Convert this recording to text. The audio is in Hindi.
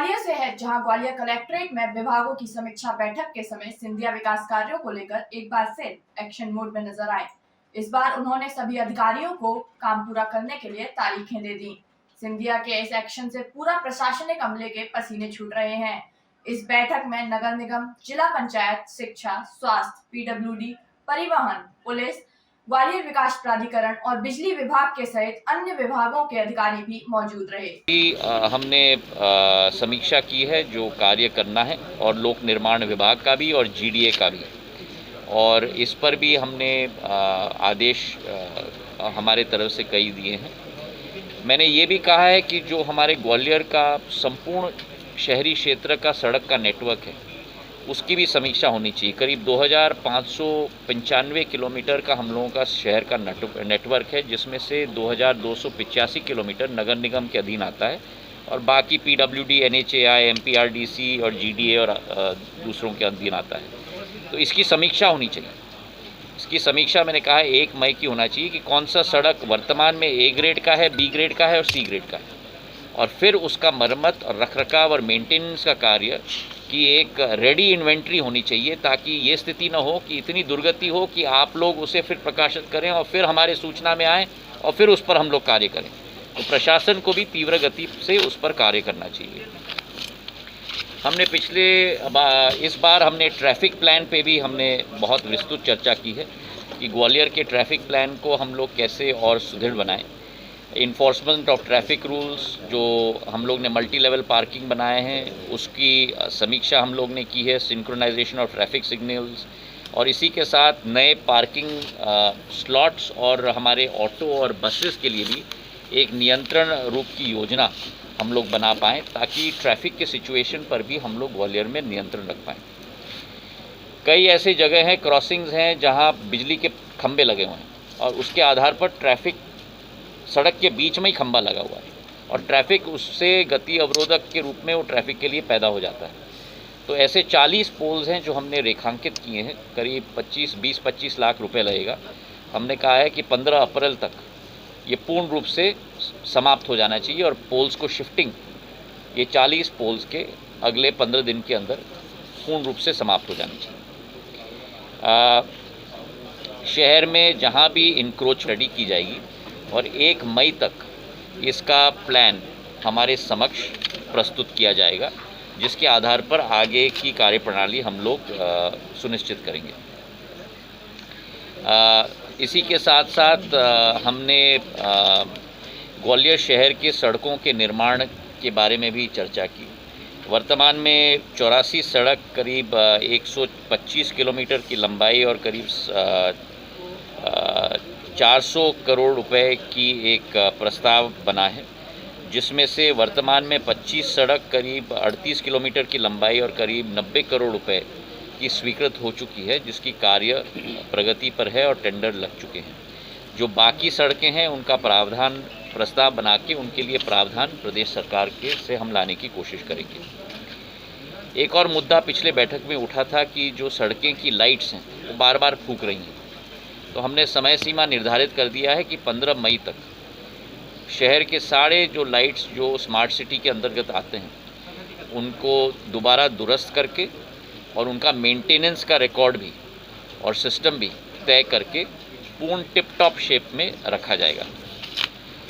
ग्वालियर से है, जहां ग्वालियर कलेक्ट्रेट में विभागों की समीक्षा बैठक के समय सिंधिया विकास कार्यों को लेकर एक बार फिर एक्शन मोड में नजर आए। इस बार उन्होंने सभी अधिकारियों को काम पूरा करने के लिए तारीखें दे दी। सिंधिया के इस एक्शन से पूरा प्रशासनिक अमले के पसीने छूट रहे हैं। इस बैठक में नगर निगम, जिला पंचायत, शिक्षा, स्वास्थ्य, पीडब्ल्यूडी, परिवहन, पुलिस, ग्वालियर विकास प्राधिकरण और बिजली विभाग के सहित अन्य विभागों के अधिकारी भी मौजूद रहे। हमने समीक्षा की है जो कार्य करना है, और लोक निर्माण विभाग का भी और जीडीए का भी, और इस पर भी हमने आदेश हमारे तरफ से कई दिए हैं। मैंने ये भी कहा है कि जो हमारे ग्वालियर का संपूर्ण शहरी क्षेत्र का सड़क का नेटवर्क है, उसकी भी समीक्षा होनी चाहिए। करीब 2595 किलोमीटर का हम लोगों का शहर का नेटवर्क है, जिसमें से 2285 किलोमीटर नगर निगम के अधीन आता है, और बाकी पीडब्ल्यूडी, एनएचएआई, एमपीआरडीसी और जीडीए और दूसरों के अधीन आता है। तो इसकी समीक्षा होनी चाहिए। इसकी समीक्षा मैंने कहा है 1 मई की होना चाहिए कि कौन सा सड़क वर्तमान में ए ग्रेड का है, बी ग्रेड का है और सी ग्रेड का है, और फिर उसका मरम्मत और रखरखाव और मेंटेनेंस का कार्य की एक रेडी इन्वेंट्री होनी चाहिए, ताकि ये स्थिति न हो कि इतनी दुर्गति हो कि आप लोग उसे फिर प्रकाशित करें और फिर हमारे सूचना में आएँ और फिर उस पर हम लोग कार्य करें। तो प्रशासन को भी तीव्र गति से उस पर कार्य करना चाहिए। हमने इस बार हमने ट्रैफिक प्लान पे भी हमने बहुत विस्तृत चर्चा की है कि ग्वालियर के ट्रैफिक प्लान को हम लोग कैसे और सुदृढ़ बनाएं। इन्फोर्समेंट ऑफ ट्रैफिक रूल्स, जो हम लोग ने मल्टी लेवल पार्किंग बनाए हैं, उसकी समीक्षा हम लोग ने की है, सिंक्रोनाइजेशन ऑफ ट्रैफिक सिग्नल्स, और इसी के साथ नए पार्किंग स्लॉट्स और हमारे ऑटो और बसेस के लिए भी एक नियंत्रण रूप की योजना हम लोग बना पाएँ, ताकि ट्रैफिक के सिचुएशन पर भी हम लोग ग्वालियर में नियंत्रण रख पाएँ। कई ऐसी जगह हैं, क्रॉसिंग्स हैं, जहाँ बिजली के खंभे लगे हुए हैं और उसके आधार पर ट्रैफिक सड़क के बीच में ही खंभा लगा हुआ है, और ट्रैफिक उससे गति अवरोधक के रूप में वो ट्रैफिक के लिए पैदा हो जाता है। तो ऐसे 40 पोल्स हैं जो हमने रेखांकित किए हैं, करीब 20-25 लाख रुपए लगेगा। हमने कहा है कि 15 अप्रैल तक ये पूर्ण रूप से समाप्त हो जाना चाहिए, और पोल्स को शिफ्टिंग, ये 40 पोल्स के अगले 15 दिन के अंदर पूर्ण रूप से समाप्त हो जानी चाहिए। शहर में जहाँ भी इंक्रोच रेडी की जाएगी, और 1 मई तक इसका प्लान हमारे समक्ष प्रस्तुत किया जाएगा, जिसके आधार पर आगे की कार्यप्रणाली हम लोग सुनिश्चित करेंगे। इसी के साथ साथ हमने ग्वालियर शहर के सड़कों के निर्माण के बारे में भी चर्चा की। वर्तमान में 84 सड़क, करीब 125 किलोमीटर की लंबाई और करीब 400 करोड़ रुपए की एक प्रस्ताव बना है, जिसमें से वर्तमान में 25 सड़क, करीब 38 किलोमीटर की लंबाई और करीब 90 करोड़ रुपए की स्वीकृत हो चुकी है, जिसकी कार्य प्रगति पर है और टेंडर लग चुके हैं। जो बाकी सड़कें हैं उनका प्रस्ताव बना के उनके लिए प्रावधान प्रदेश सरकार से हम लाने की कोशिश करेंगे। एक और मुद्दा पिछले बैठक में उठा था कि जो सड़कें की लाइट्स हैं वो बार बार फूक रही हैं, तो हमने समय सीमा निर्धारित कर दिया है कि 15 मई तक शहर के सारे जो लाइट्स जो स्मार्ट सिटी के अंतर्गत आते हैं, उनको दोबारा दुरुस्त करके और उनका मेंटेनेंस का रिकॉर्ड भी और सिस्टम भी तय करके पूर्ण टिप टॉप शेप में रखा जाएगा।